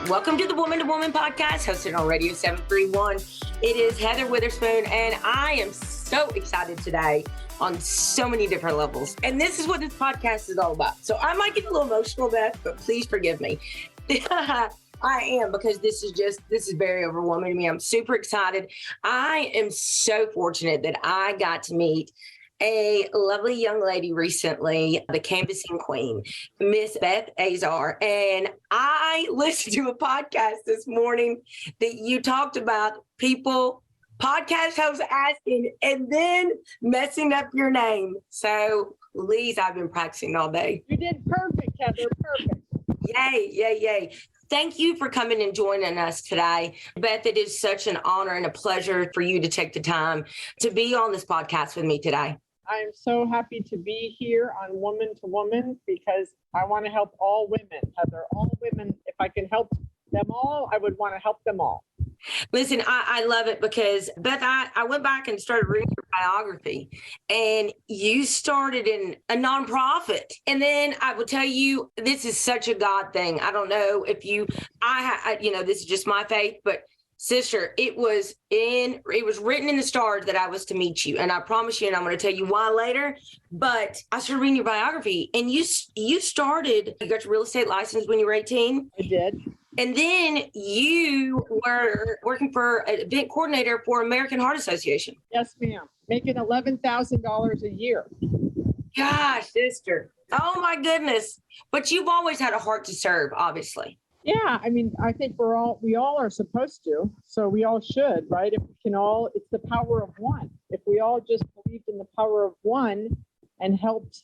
Welcome to the Woman to Woman podcast, hosted on Radio 731. It is Heather Witherspoon, and I am so excited today on so many different levels. And this is what this podcast is all about. So I might get a little emotional, Beth, but please forgive me. I am, because this is very overwhelming to me. I'm super excited. I am so fortunate that I got to meet a lovely young lady recently, the canvassing queen, Miss Beth Azor. And I listened to a podcast this morning that you talked about people, podcast hosts asking and then messing up your name. So, Lise, I've been practicing all day. You did perfect, Heather. Perfect. Yay, yay, yay. Thank you for coming and joining us today. Beth, it is such an honor and a pleasure for you to take the time to be on this podcast with me today. I'm so happy to be here on Woman to Woman because I want to help all women, Heather, all women. If I can help them all, I would want to help them all. Listen, I love it because, Beth, I went back and started reading your biography, and you started in a nonprofit. And then I will tell you, this is such a God thing. I don't know if this is just my faith, but sister, it was written in the stars that I was to meet you. And I promise you, and I'm going to tell you why later, but I started reading your biography, and you got your real estate license when you were 18. I did. And then you were working for an event coordinator for American Heart Association. Yes, ma'am. Making $11,000 a year. Gosh, sister. Oh my goodness. But you've always had a heart to serve, obviously. Yeah, I mean, I think we all are supposed to, so we all should, right? If we can all, it's the power of one. If we all just believed in the power of one and helped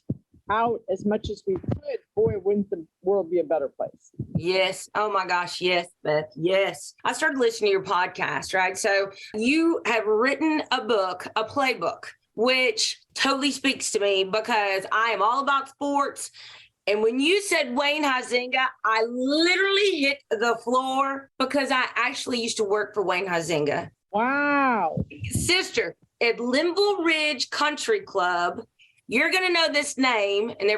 out as much as we could, boy, wouldn't the world be a better place? Yes. Oh my gosh. Yes, Beth. Yes. I started listening to your podcast, right? So you have written a book, a playbook, which totally speaks to me because I am all about sports. And when you said Wayne Huizenga, I literally hit the floor because I actually used to work for Wayne Huizenga. Wow. Sister, at Linville Ridge Country Club, you're going to know this name, and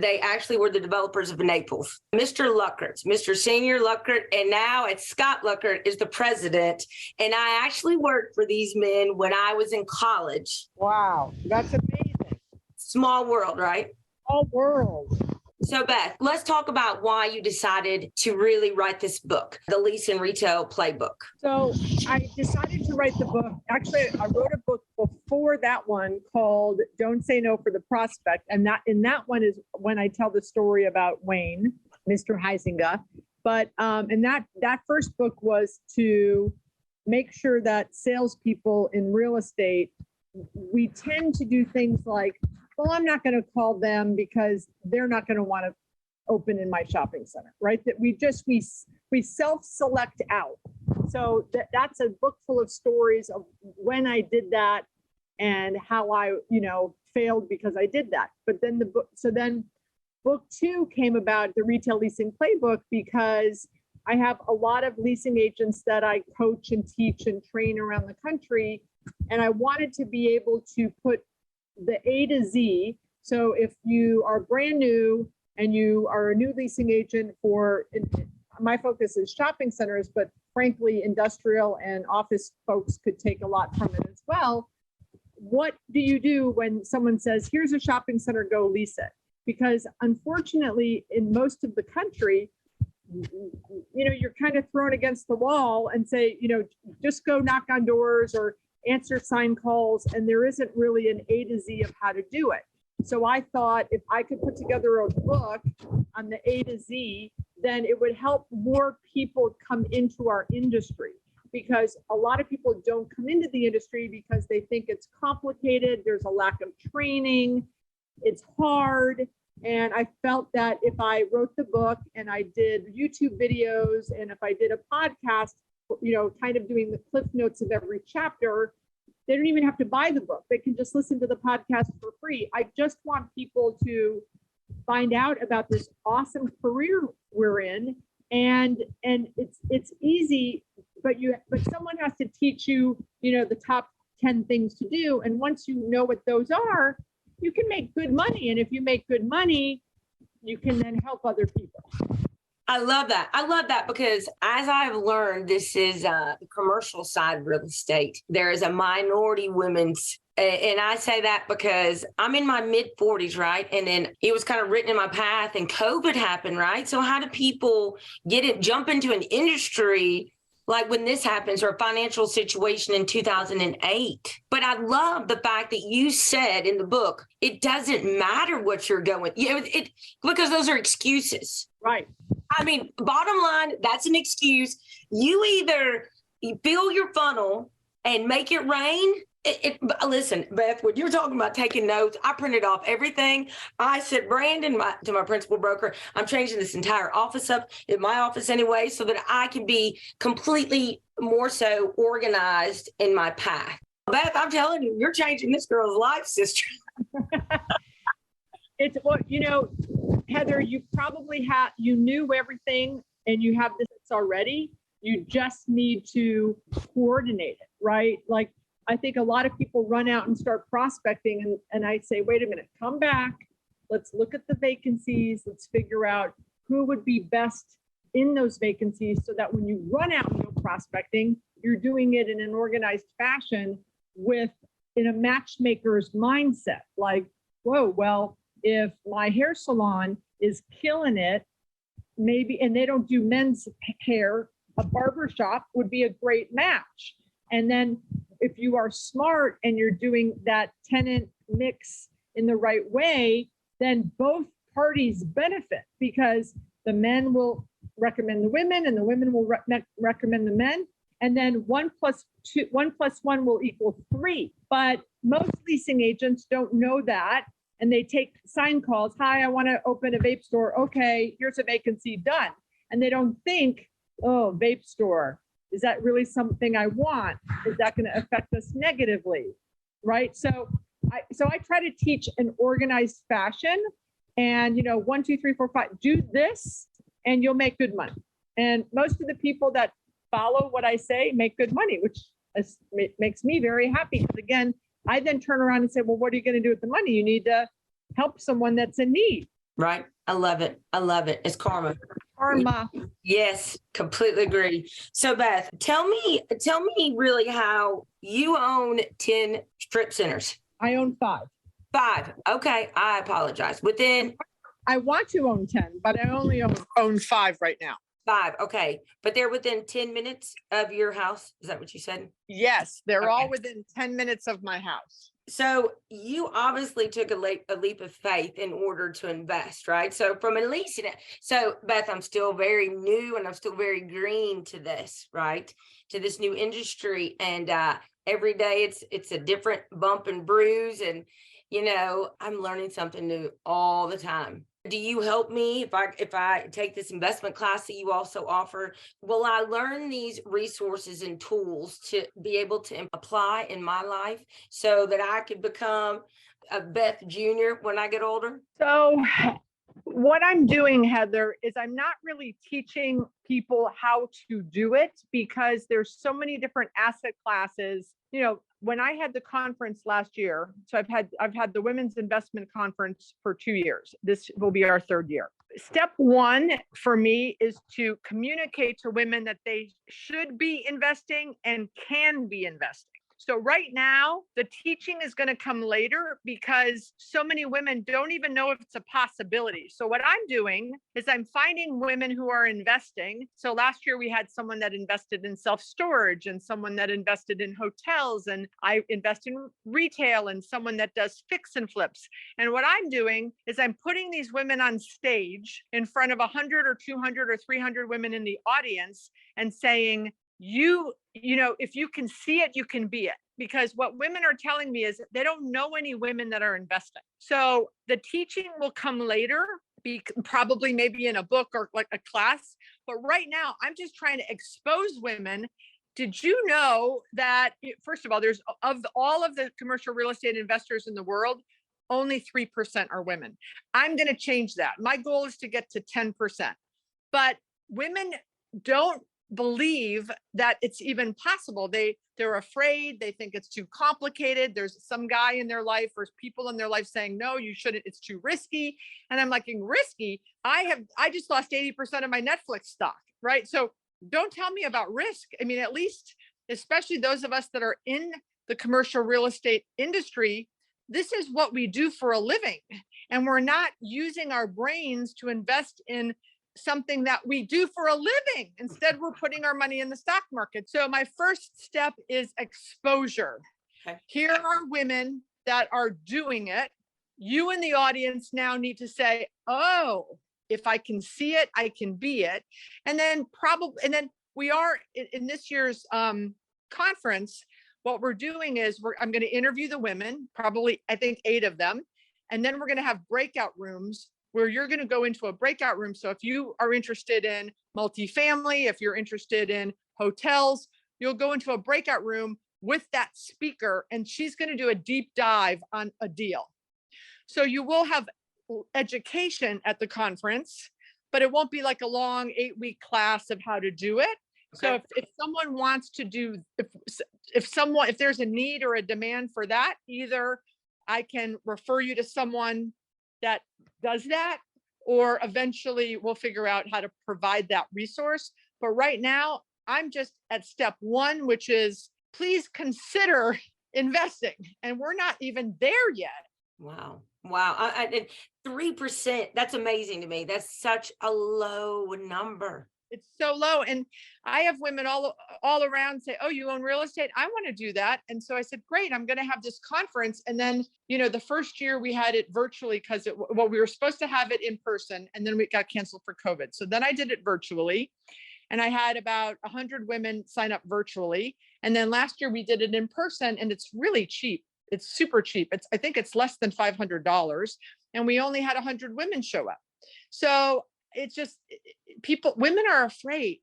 they actually were the developers of Naples. Mr. Luckert, Mr. Senior Luckert, and now it's Scott Luckert is the president. And I actually worked for these men when I was in college. Wow. That's amazing. Small world, right? Small world. So, Beth, let's talk about why you decided to really write this book, the Lease and Retail Playbook. So I decided to write the book. Actually, I wrote a book before that one called Don't Say No for the Prospect. And that one is when I tell the story about Wayne, Mr. Huizenga. But and that first book was to make sure that salespeople in real estate, we tend to do things like, well, I'm not going to call them because they're not going to want to open in my shopping center, right? That we self-select out. So that's a book full of stories of when I did that and how I, failed because I did that. But then book 2 came about, the Retail Leasing Playbook, because I have a lot of leasing agents that I coach and teach and train around the country. And I wanted to be able to put the A to Z. So if you are brand new and you are a new leasing agent my focus is shopping centers, but frankly, industrial and office folks could take a lot from it as well. What do you do when someone says, here's a shopping center, go lease it? Because unfortunately, in most of the country, you're kind of thrown against the wall and say, just go knock on doors or answer sign calls, and there isn't really an A to Z of how to do it. So I thought if I could put together a book on the A to Z, then it would help more people come into our industry, because a lot of people don't come into the industry because they think it's complicated, there's a lack of training, it's hard. And I felt that if I wrote the book and I did YouTube videos and if I did a podcast, kind of doing the cliff notes of every chapter, they don't even have to buy the book. They can just listen to the podcast for free. I just want people to find out about this awesome career we're in. And it's easy, but someone has to teach you, the top 10 things to do. And once you know what those are, you can make good money. And if you make good money, you can then help other people. I love that. I love that because as I've learned, this is commercial side real estate. There is a minority women's, and I say that because I'm in my mid 40s, right? And then it was kind of written in my path, and COVID happened, right? So how do people jump into an industry like when this happens, or a financial situation in 2008? But I love the fact that you said in the book, it doesn't matter what you're going, because those are excuses. Right. I mean, bottom line, that's an excuse. You fill your funnel and make it rain. Listen, Beth, when you're talking about taking notes, I printed off everything. I said, Brandon, to my principal broker, I'm changing this entire office up in my office anyway, so that I can be completely more so organized in my path. Beth, I'm telling you, you're changing this girl's life, sister. It's what, Heather, you probably you knew everything and you have this already. You just need to coordinate it, right? Like, I think a lot of people run out and start prospecting, and I say, wait a minute, come back. Let's look at the vacancies. Let's figure out who would be best in those vacancies, so that when you run out and go prospecting, you're doing it in an organized fashion in a matchmaker's mindset. Like, whoa, well, if my hair salon is killing it, maybe, and they don't do men's hair, a barber shop would be a great match. And then if you are smart and you're doing that tenant mix in the right way, then both parties benefit, because the men will recommend the women and the women will recommend the men. And then 1 + 1 will equal 3. But most leasing agents don't know that. And they take sign calls. Hi, I want to open a vape store. Okay, here's a vacancy, done. And they don't think, oh, vape store, is that really something I want? Is that going to affect us negatively? Right. So I try to teach an organized fashion, and 1, 2, 3, 4, 5, do this and you'll make good money. And most of the people that follow what I say make good money, which makes me very happy. Because again, I then turn around and say, well, what are you going to do with the money? You need to help someone that's in need. Right. I love it. I love it. It's karma. Karma. Yes, completely agree. So Beth, tell me really how you own 10 strip centers. I own 5. 5. Okay. I apologize. I want to own 10, but I only own 5 right now. 5. Okay. But they're within 10 minutes of your house. Is that what you said? Yes. They're all within 10 minutes of my house. So you obviously took a leap of faith in order to invest, right? So from at least, so Beth, I'm still very new and I'm still very green to this, right? To this new industry. And every day it's a different bump and bruise. And, I'm learning something new all the time. Do you help me if I take this investment class that you also offer? Will I learn these resources and tools to be able to apply in my life so that I could become a Beth Jr. when I get older? So what I'm doing, Heather, is I'm not really teaching people how to do it, because there's so many different asset classes. When I had the conference last year, so I've had the Women's Investment Conference for 2 years. This will be our 3rd year. Step 1 for me is to communicate to women that they should be investing and can be investing. So right now, the teaching is going to come later, because so many women don't even know if it's a possibility. So what I'm doing is I'm finding women who are investing. So last year we had someone that invested in self-storage, and someone that invested in hotels, and I invest in retail, and someone that does fix and flips. And what I'm doing is I'm putting these women on stage in front of 100 or 200 or 300 women in the audience and saying, if you can see it, you can be it. Because what women are telling me is they don't know any women that are investing. So the teaching will come later, probably maybe in a book or like a class. But right now, I'm just trying to expose women. Did you know that, first of all, there's of all of the commercial real estate investors in the world, only 3% are women. I'm going to change that. My goal is to get to 10%. But women don't believe that it's even possible. They're afraid. They think it's too complicated. There's some guy in their life or people in their life saying, no, you shouldn't. It's too risky. And I'm like, risky. I just lost 80% of my Netflix stock, right? So don't tell me about risk. I mean, at least, especially those of us that are in the commercial real estate industry, this is what we do for a living. And we're not using our brains to invest in something that we do for a living. Instead, we're putting our money in the stock market. So my first step is exposure. Okay. Here are women that are doing it. You in the audience now need to say, oh, if I can see it, I can be it. And then we are in this year's conference, what we're doing is I'm going to interview the women, probably, I think 8 of them. And then we're going to have breakout rooms where you're going to go into a breakout room. So if you are interested in multifamily, if you're interested in hotels, you'll go into a breakout room with that speaker, and she's going to do a deep dive on a deal. So you will have education at the conference, but it won't be like a long 8-week class of how to do it. Okay. So if someone wants to do, if there's a need or a demand for that, either I can refer you to someone that does that, or eventually we'll figure out how to provide that resource. But right now, I'm just at step 1, which is please consider investing. And we're not even there yet. Wow. Wow. 3%, that's amazing to me. That's such a low number. It's so low. And I have women all around say, oh, you own real estate? I want to do that. And so I said, great, I'm going to have this conference. And then, the first year we had it virtually because we were supposed to have it in person, and then we got canceled for COVID. So then I did it virtually, and I had about 100 women sign up virtually. And then last year we did it in person, and it's really cheap. It's super cheap. I think it's less than $500, and we only had 100 women show up. So it's just women are afraid,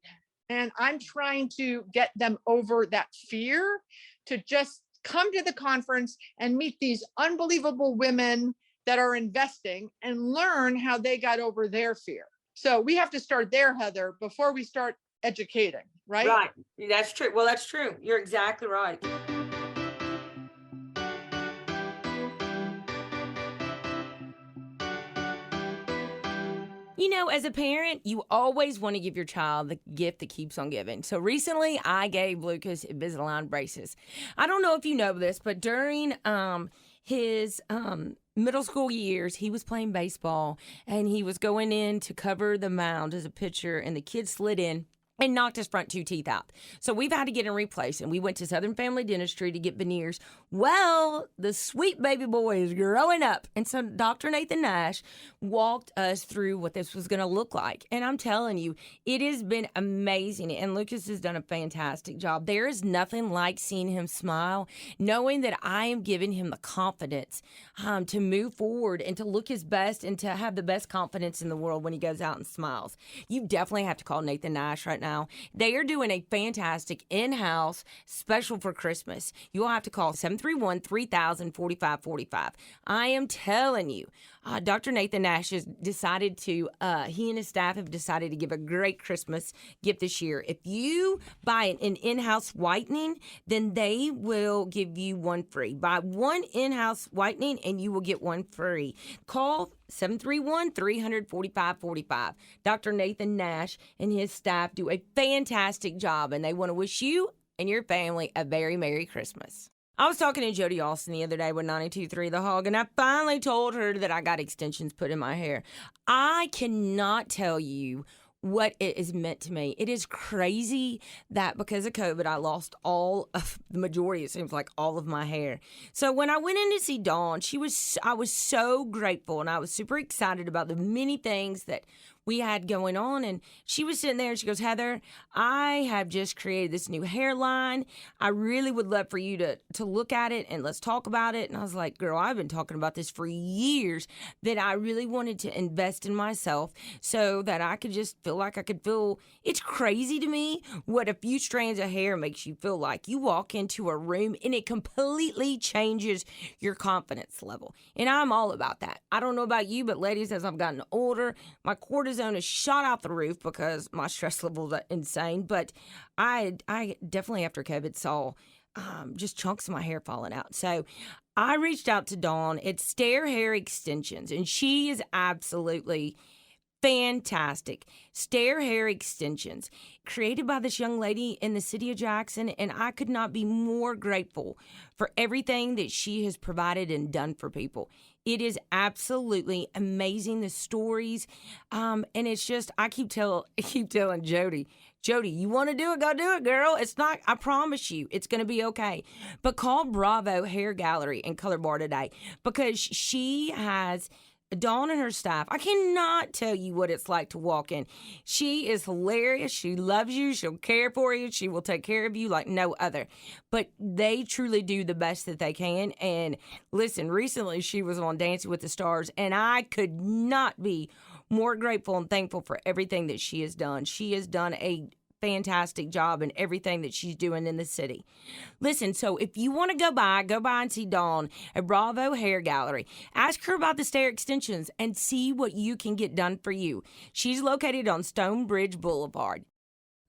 and I'm trying to get them over that fear to just come to the conference and meet these unbelievable women that are investing and learn how they got over their fear. So we have to start there, Heather, before we start educating, right? Right. That's true. Well, that's true. You're exactly right. As a parent, you always want to give your child the gift that keeps on giving. So recently, I gave Lucas Invisalign braces. I don't know if you know this, but during his middle school years, he was playing baseball, and he was going in to cover the mound as a pitcher, and the kid slid in and knocked his front 2 teeth out. So we've had to get him replaced, and we went to Southern Family Dentistry to get veneers. Well, the sweet baby boy is growing up. And so Dr. Nathan Nash walked us through what this was going to look like. And I'm telling you, it has been amazing. And Lucas has done a fantastic job. There is nothing like seeing him smile, knowing that I am giving him the confidence to move forward and to look his best and to have the best confidence in the world when he goes out and smiles. You definitely have to call Nathan Nash right now. They are doing a fantastic in-house special for Christmas. You'll have to call 731-3000-4545. I am telling you, Dr. Nathan Nash has decided to, he and his staff have decided to give a great Christmas gift this year. If you buy an in-house whitening, then they will give you one free. Buy one in-house whitening and you will get one free. Call 731-300-4545. Dr. Nathan Nash and his staff do a fantastic job, and they want to wish you and your family a very Merry Christmas. I was talking to Jody Austin the other day with 92.3 The Hog, and I finally told her that I got extensions put in my hair. I cannot tell you what it is meant to me. It is crazy that because of COVID, I lost all of the majority, it seems like all of my hair. So when I went in to see Dawn, I was so grateful, and I was super excited about the many things that we had going on. And she was sitting there and she goes, Heather, I have just created this new hairline. I really would love for you to look at it and let's talk about it. And I was like, girl, I've been talking about this for years, that I really wanted to invest in myself so that I could just feel like I could feel. It's crazy to me what a few strands of hair makes you feel like. You walk into a room and it completely changes your confidence level. And I'm all about that. I don't know about you, but ladies, as I've gotten older, my cortisol Arizona shot out the roof because my stress levels are insane. But I definitely after COVID saw just chunks of my hair falling out. So I reached out to Dawn at Stair Hair Extensions, and she is absolutely fantastic. Stair Hair Extensions, created by this young lady in the city of Jackson, and I could not be more grateful for everything that she has provided and done for people. It is absolutely amazing, the stories, and it's just I keep telling Jody, you want to do it, go do it, girl. It's not, I promise you, it's going to be okay. But call Bravo Hair Gallery and Color Bar today because she has Dawn and her staff. I cannot tell you what it's like to walk in. She is hilarious. She loves you. She'll care for you. She will take care of you like no other. But they truly do the best that they can. And listen, recently she was on Dancing with the Stars, and I could not be more grateful and thankful for everything that she has done. She has done a fantastic job in everything that she's doing in the city. Listen, so if you want to go by and see Dawn at Bravo Hair Gallery. Ask her about the stair extensions and see what you can get done for you. She's located on Stonebridge Boulevard.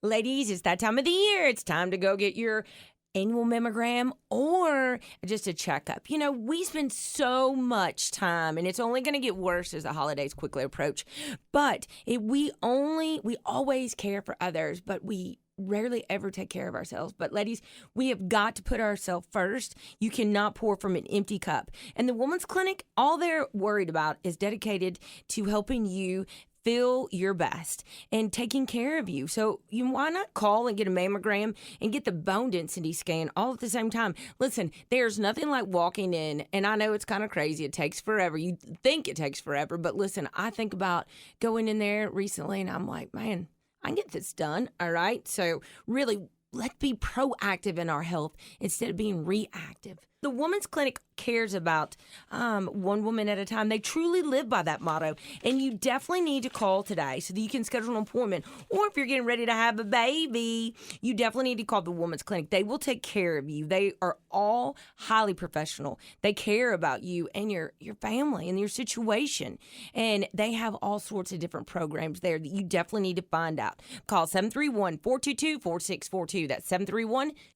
Ladies, it's that time of the year. It's time to go get your annual mammogram or just a checkup. You know, we spend so much time, and it's only going to get worse as the holidays quickly approach. But we always care for others, but we rarely ever take care of ourselves. But ladies, we have got to put ourselves first. You cannot pour from an empty cup. And the Women's Clinic, all they're worried about is dedicated to helping you feel your best and taking care of you. So why not call and get a mammogram and get the bone density scan all at the same time? Listen, there's nothing like walking in, and I know it's kind of crazy. It takes forever. You think it takes forever, but listen, I think about going in there recently and I'm like, man, I can get this done. All right. So really, let's be proactive in our health instead of being reactive. The Women's Clinic cares about one woman at a time. They truly live by that motto. And you definitely need to call today so that you can schedule an appointment. Or if you're getting ready to have a baby, you definitely need to call the Women's Clinic. They will take care of you. They are all highly professional. They care about you and your family and your situation. And they have all sorts of different programs there that you definitely need to find out. Call 731-422-4642. That's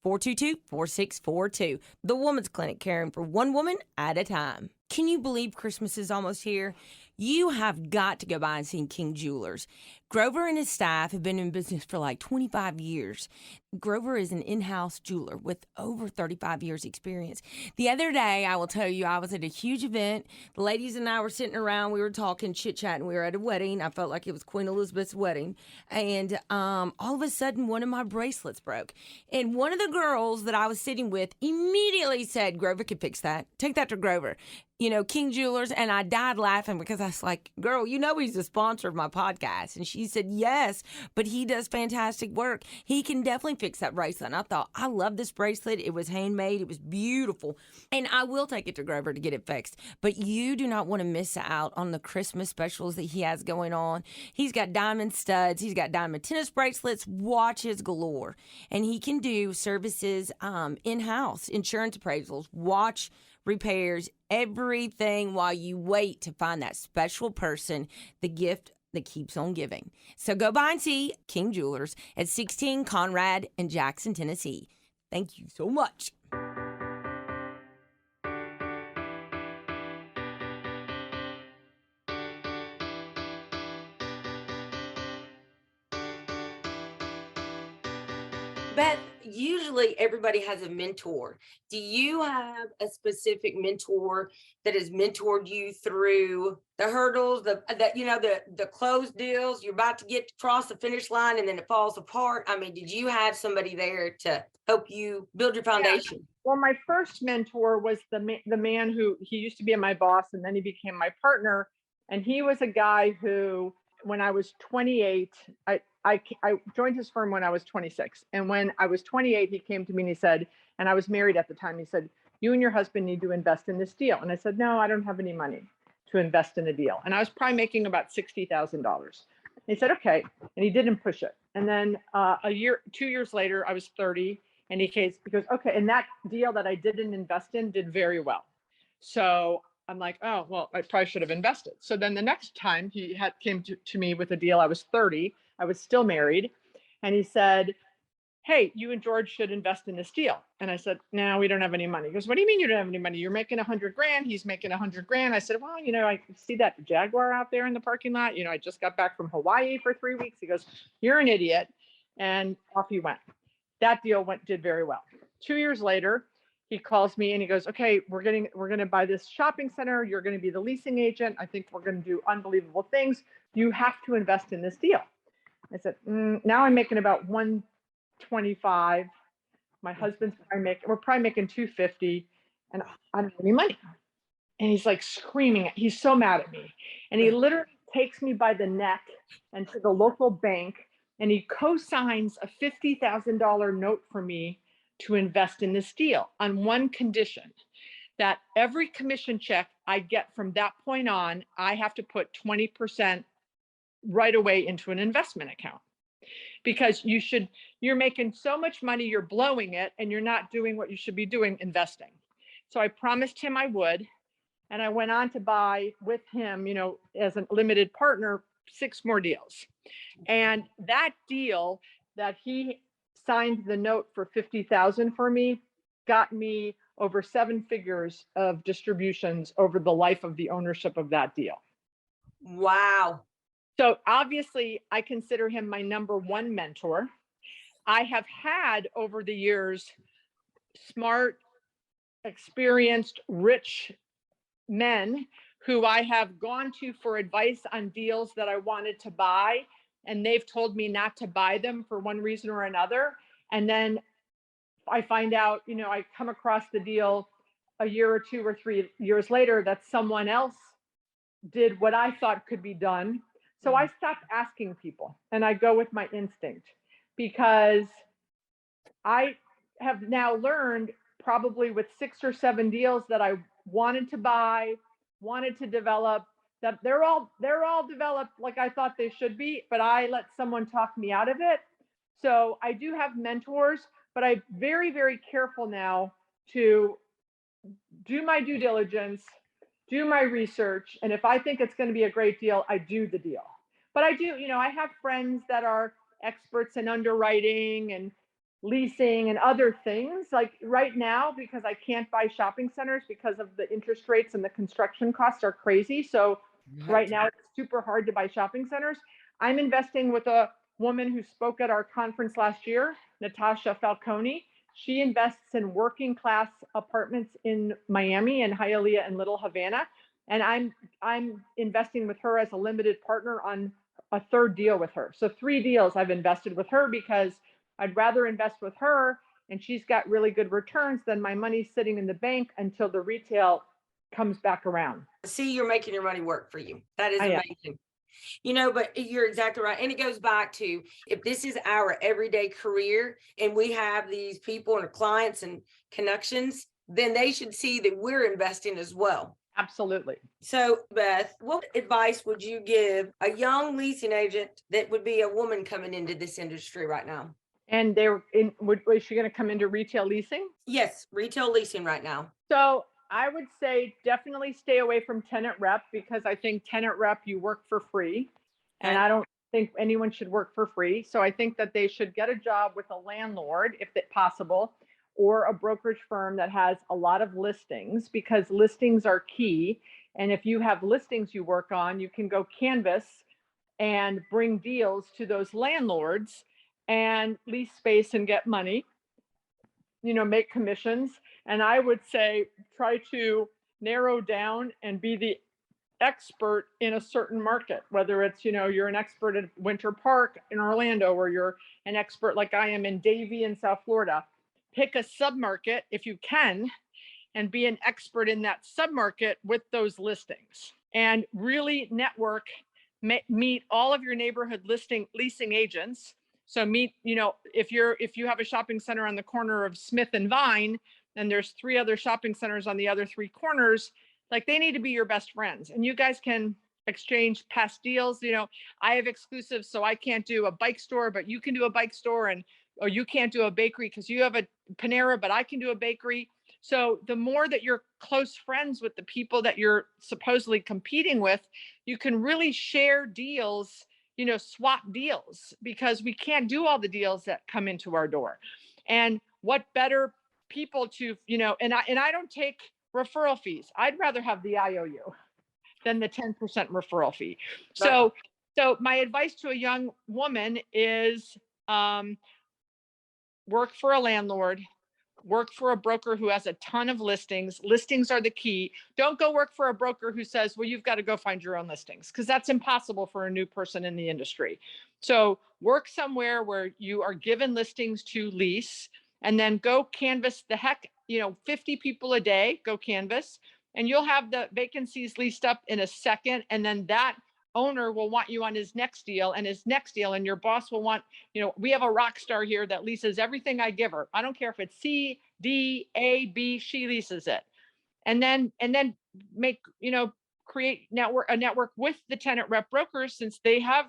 731-422-4642. The Women's Clinic, caring for one woman at a time. Can you believe Christmas is almost here? You have got to go by and see King Jewelers. Grover and his staff have been in business for like 25 years. Grover is an in-house jeweler with over 35 years experience. The other day, I will tell you, I was at a huge event. The ladies and I were sitting around. We were talking, chit-chatting. We were at a wedding. I felt like it was Queen Elizabeth's wedding. And all of a sudden, one of my bracelets broke. And one of the girls that I was sitting with immediately said, Grover could fix that. Take that to Grover. You know, King Jewelers. And I died laughing because I was like, girl, you know he's the sponsor of my podcast. And she said, yes, but he does fantastic work. He can definitely fix that bracelet. And I thought, I love this bracelet. It was handmade. It was beautiful. And I will take it to Grover to get it fixed. But you do not want to miss out on the Christmas specials that he has going on. He's got diamond studs. He's got diamond tennis bracelets, watches galore. And he can do services in-house, insurance appraisals, watch repairs, everything while you wait to find that special person, the gift that keeps on giving. So go by and see King Jewelers at 16 Conrad in Jackson, Tennessee. Thank you so much. Beth, usually everybody has a mentor. Do you have a specific mentor that has mentored you through the hurdles, the closed deals? You're about to get across the finish line and then it falls apart. I mean, did you have somebody there to help you build your foundation? Yeah. Well, my first mentor was the man who he used to be my boss, and then he became my partner. And he was a guy who, when I was 28, I joined his firm when I was 26. And when I was 28, he came to me and he said, and I was married at the time, he said, you and your husband need to invest in this deal. And I said, no, I don't have any money to invest in a deal. And I was probably making about $60,000. He said, okay. And he didn't push it. And then 2 years later, I was 30. And he goes, okay. And that deal that I didn't invest in did very well. So I'm like, oh, well, I probably should have invested. So then the next time came to me with a deal, I was 30, I was still married. And he said, hey, you and George should invest in this deal. And I said, no, we don't have any money. He goes, what do you mean you don't have any money? You're making 100 grand. He's making 100 grand. I said, well, I see that Jaguar out there in the parking lot. I just got back from Hawaii for 3 weeks. He goes, you're an idiot. And off he went. That deal did very well. 2 years later, he calls me and he goes, okay, we're going to buy this shopping center. You're going to be the leasing agent. I think we're going to do unbelievable things. You have to invest in this deal. I said, now I'm making about 125. My husband's we're probably making 250, and I don't have any money. And he's like screaming. He's so mad at me. And he literally takes me by the neck and to the local bank, and he co-signs a $50,000 note for me to invest in this deal on one condition, that every commission check I get from that point on, I have to put 20% right away into an investment account. Because you're making so much money, you're blowing it, and you're not doing what you should be doing, investing. So I promised him I would. And I went on to buy with him, as a limited partner, 6 more deals. And that deal that he signed the note for 50,000 for me got me over 7 figures of distributions over the life of the ownership of that deal. Wow. So obviously I consider him my number one mentor. I have had over the years smart, experienced, rich men who I have gone to for advice on deals that I wanted to buy, and they've told me not to buy them for one reason or another. And then I find out, I come across the deal a year or 2 or 3 years later that someone else did what I thought could be done. So I stopped asking people and I go with my instinct, because I have now learned, probably with 6 or 7 deals that I wanted to buy, wanted to develop, that they're all developed like I thought they should be, but I let someone talk me out of it. So I do have mentors, but I'm very, very careful now to do my due diligence, do my research. And if I think it's going to be a great deal, I do the deal. But I do, I have friends that are experts in underwriting and leasing and other things. Like right now, because I can't buy shopping centers because of the interest rates and the construction costs are crazy. So right now it's super hard to buy shopping centers. I'm investing with a woman who spoke at our conference last year, Natasha Falcone. She invests in working class apartments in Miami and Hialeah and Little Havana. And I'm investing with her as a limited partner on a 3rd deal with her. So 3 deals I've invested with her, because I'd rather invest with her and she's got really good returns than my money sitting in the bank until the retail comes back around. See, you're making your money work for you. That is amazing. But you're exactly right. And it goes back to, if this is our everyday career and we have these people and clients and connections, then they should see that we're investing as well. Absolutely. So, Beth, what advice would you give a young leasing agent that would be a woman coming into this industry right now? And was she going to come into retail leasing? Yes, retail leasing right now. So I would say definitely stay away from tenant rep, because I think tenant rep, you work for free. And I don't think anyone should work for free. So I think that they should get a job with a landlord, if it's possible, or a brokerage firm that has a lot of listings, because listings are key. And if you have listings you work on, you can go canvas and bring deals to those landlords and lease space and get money, make commissions. And I would say try to narrow down and be the expert in a certain market, whether it's, you're an expert at Winter Park in Orlando, or you're an expert like I am in Davie in South Florida. Pick a submarket if you can and be an expert in that submarket with those listings, and really network, meet all of your neighborhood leasing agents. So meet, if you have a shopping center on the corner of Smith and Vine, and there's 3 other shopping centers on the other 3 corners, like they need to be your best friends, and you guys can exchange past deals. I have exclusives, so I can't do a bike store, but you can do a bike store, or you can't do a bakery because you have a Panera, but I can do a bakery. So the more that you're close friends with the people that you're supposedly competing with, you can really share deals, swap deals, because we can't do all the deals that come into our door. And what better people to, and I don't take referral fees. I'd rather have the IOU than the 10% referral fee. Right. So my advice to a young woman is, work for a landlord, work for a broker who has a ton of listings. Listings are the key. Don't go work for a broker who says, well, you've got to go find your own listings, because that's impossible for a new person in the industry. So work somewhere where you are given listings to lease, and then go canvas the heck, 50 people a day, go canvas, and you'll have the vacancies leased up in a second. And then that owner will want you on his next deal and his next deal. And your boss will want, we have a rock star here that leases everything I give her. I don't care if it's C, D, A, B, she leases it. And then make, create a network with the tenant rep brokers, since they have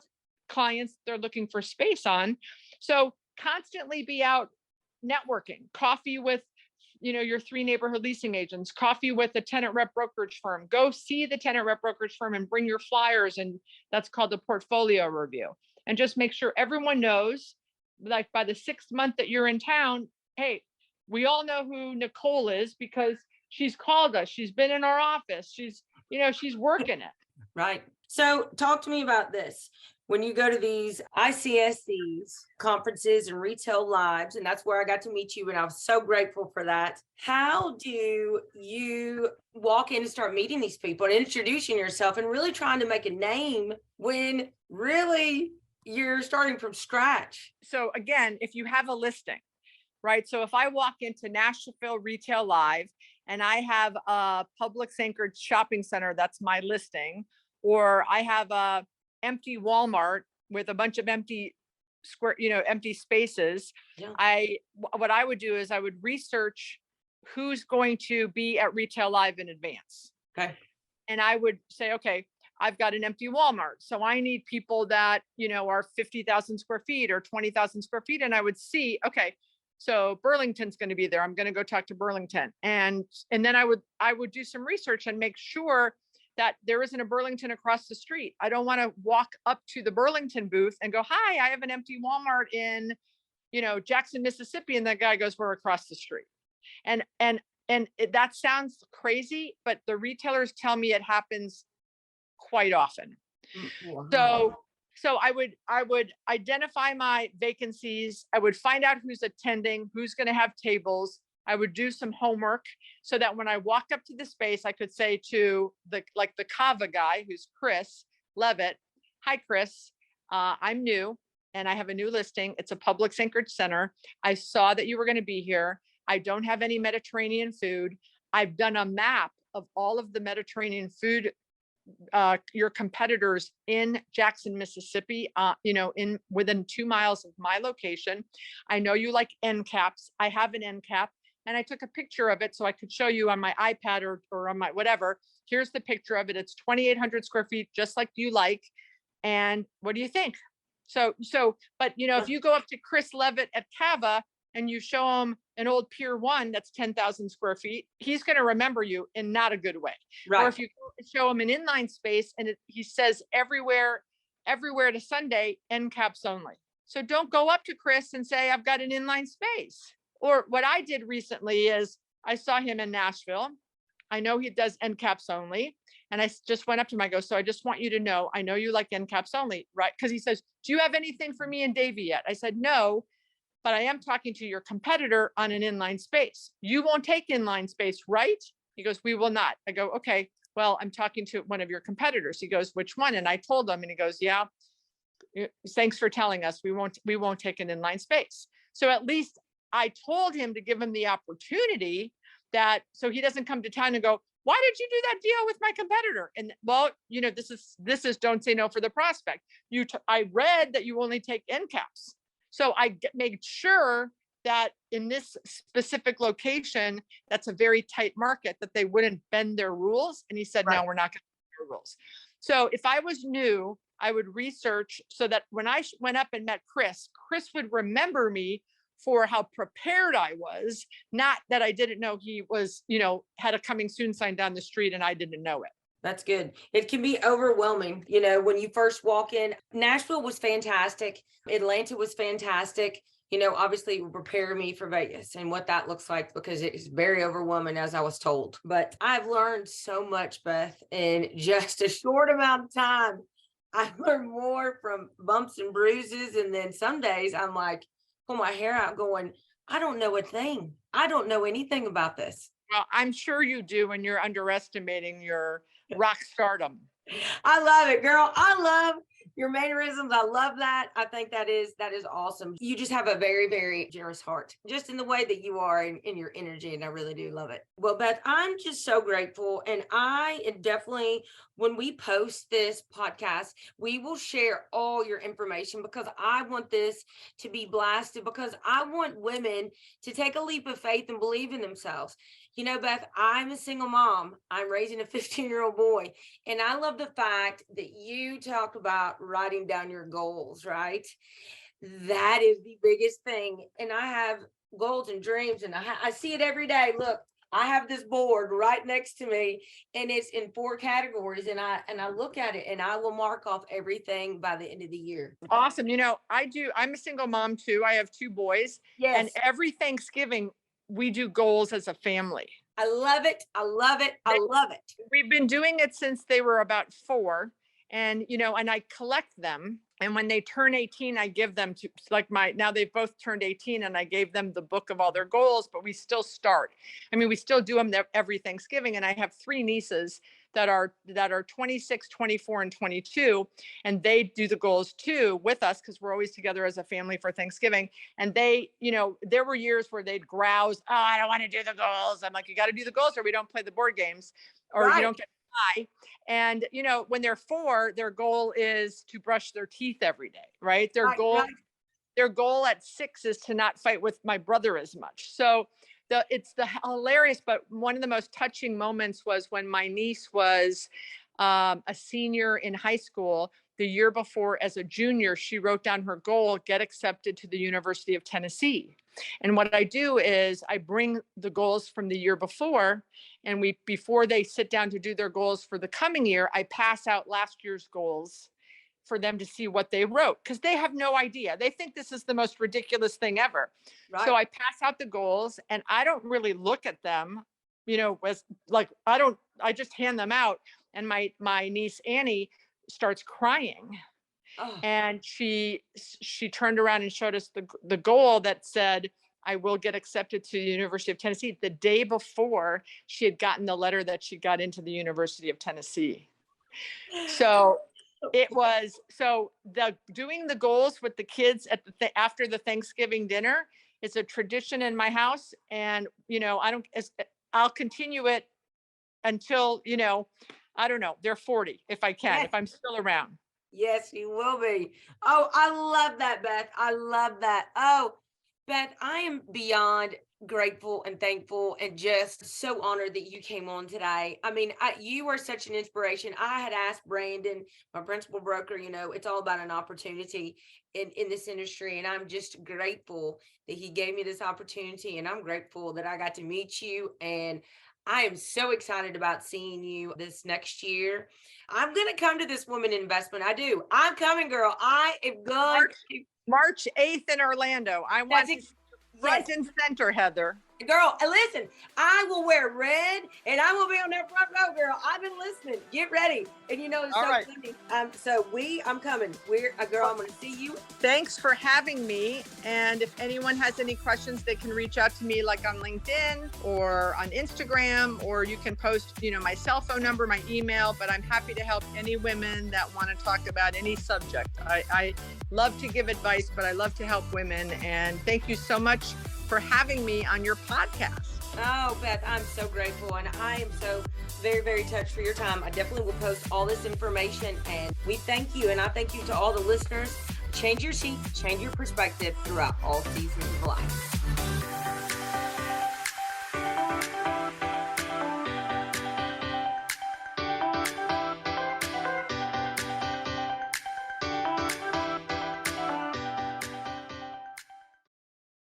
clients they're looking for space on. So constantly be out networking, coffee with, your 3 neighborhood leasing agents, coffee with a tenant rep brokerage firm, go see the tenant rep brokerage firm and bring your flyers. And that's called the portfolio review. And just make sure everyone knows, like by the 6th month that you're in town, hey, we all know who Nicole is because she's called us. She's been in our office. She's working it. Right. So talk to me about this. When you go to these ICSCs, conferences and retail lives, and that's where I got to meet you, and I was so grateful for that. How do you walk in and start meeting these people and introducing yourself and really trying to make a name when really you're starting from scratch? So again, if you have a listing, right? So if I walk into Nashville Retail Live and I have a Publix anchored shopping center, that's my listing, or I have a empty Walmart with a bunch of empty spaces. Yeah. What I would do is I would research who's going to be at Retail Live in advance. Okay. And I would say, okay, I've got an empty Walmart, so I need people that, are 50,000 square feet or 20,000 square feet. And I would see, okay, so Burlington's going to be there. I'm going to go talk to Burlington. And then I would do some research and make sure that there isn't a Burlington across the street. I don't want to walk up to the Burlington booth and go, hi, I have an empty Walmart in, Jackson, Mississippi. And the guy goes, we're across the street. And that sounds crazy, but the retailers tell me it happens quite often. Wow. So I would identify my vacancies. I would find out who's attending, who's going to have tables. I would do some homework so that when I walked up to the space, I could say to the Kava guy, who's Chris Levitt, hi, Chris, I'm new and I have a new listing. It's a Publix anchored center. I saw that you were going to be here. I don't have any Mediterranean food. I've done a map of all of the Mediterranean food, your competitors in Jackson, Mississippi, in within 2 miles of my location. I know you like end caps. I have an end cap. And I took a picture of it so I could show you on my iPad or on my whatever. Here's the picture of it. It's 2,800 square feet, just like you like. And what do you think? But if you go up to Chris Levitt at Cava and you show him an old Pier 1 that's 10,000 square feet, he's going to remember you in not a good way. Right. Or if you show him an inline space and he says everywhere to Sunday, end caps only. So don't go up to Chris and say, I've got an inline space. Or what I did recently is I saw him in Nashville. I know he does end caps only. And I just went up to him. I go, so I just want you to know, I know you like end caps only, right? Because he says, do you have anything for me in Davie yet? I said, no, but I am talking to your competitor on an inline space. You won't take inline space, right? He goes, we will not. I go, okay, well, I'm talking to one of your competitors. He goes, which one? And I told him, and he goes, yeah, thanks for telling us. We won't take an inline space. So at least I told him to give him the opportunity so he doesn't come to town and go, why did you do that deal with my competitor? And well, this is don't say no for the prospect. I read that you only take end caps. So I made sure that in this specific location, that's a very tight market, that they wouldn't bend their rules. And he said, right. No, we're not going to bend their rules. So if I was new, I would research so that when I went up and met Chris would remember me for how prepared I was, not that I didn't know he was, had a coming soon sign down the street and I didn't know it. That's good. It can be overwhelming, when you first walk in. Nashville was fantastic. Atlanta was fantastic. Obviously it will prepare me for Vegas and what that looks like, because it is very overwhelming, as I was told. But I've learned so much, Beth, in just a short amount of time. I've learned more from bumps and bruises. And then some days I'm like, pull my hair out going, I don't know a thing. I don't know anything about this. Well, I'm sure you do, and you're underestimating your rock stardom. I love it, girl. I love your mannerisms. I love that. I think that is awesome. You just have a very, very generous heart, just in the way that you are in your energy. And I really do love it. Well, Beth, I'm just so grateful. And I definitely, when we post this podcast, we will share all your information, because I want this to be blasted, because I want women to take a leap of faith and believe in themselves. Beth, I'm a single mom. I'm raising a 15-year-old boy. And I love the fact that you talk about writing down your goals, right? That is the biggest thing. And I have goals and dreams, and I see it every day. Look, I have this board right next to me, and it's in 4 categories. And I look at it, and I will mark off everything by the end of the year. Awesome. I'm a single mom too. I have 2 boys. Yes. And every Thanksgiving, we do goals as a family. I love it. I love it. I love it. We've been doing it since they were about 4. And, and I collect them. And when they turn 18, I give them to now they've both turned 18, and I gave them the book of all their goals, but we still start. We still do them every Thanksgiving. And I have 3 nieces that are 26, 24, and 22. And they do the goals too with us, because we're always together as a family for Thanksgiving. And they, there were years where they'd grouse, oh, I don't want to do the goals. I'm like, you got to do the goals, or we don't play the board games, or right. You don't get high. And, when they're 4, their goal is to brush their teeth every day, right? Their goal at 6 is to not fight with my brother as much. So it's hilarious, but one of the most touching moments was when my niece was a senior in high school. The year before, as a junior, she wrote down her goal, get accepted to the University of Tennessee. And what I do is I bring the goals from the year before, and before they sit down to do their goals for the coming year, I pass out last year's goals for them to see what they wrote, because they have no idea. They think this is the most ridiculous thing ever. Right. So I pass out the goals, and I don't really look at them, as I just hand them out. And my niece Annie starts crying. Oh. And she turned around and showed us the goal that said, I will get accepted to the University of Tennessee. The day before, she had gotten the letter that she got into the University of Tennessee. So doing the goals with the kids after the Thanksgiving dinner is a tradition in my house. And, I'll continue it until, I don't know, they're 40, if I can, if I'm still around. Yes, you will be. Oh, I love that, Beth. I love that. Oh, Beth, I am beyond grateful and thankful and just so honored that you came on today. You are such an inspiration. I had asked Brandon, my principal broker, it's all about an opportunity in this industry. And I'm just grateful that he gave me this opportunity. And I'm grateful that I got to meet you. And I am so excited about seeing you this next year. I'm going to come to this woman investment. I do. I'm coming, girl. I am going. March 8th in Orlando. I want to front and center, Heather. Girl, listen, I will wear red and I will be on that front row, girl. I've been listening. Get ready. And it's all so right. Funny. I'm coming. Girl, I'm going to see you. Thanks for having me. And if anyone has any questions, they can reach out to me like on LinkedIn or on Instagram, or you can post, my cell phone number, my email, but I'm happy to help any women that want to talk about any subject. I love to give advice, but I love to help women. And thank you so much for having me on your podcast. Oh, Beth, I'm so grateful. And I am so very, very touched for your time. I definitely will post all this information, and we thank you. And I thank you to all the listeners. Change your seat, change your perspective throughout all seasons of life.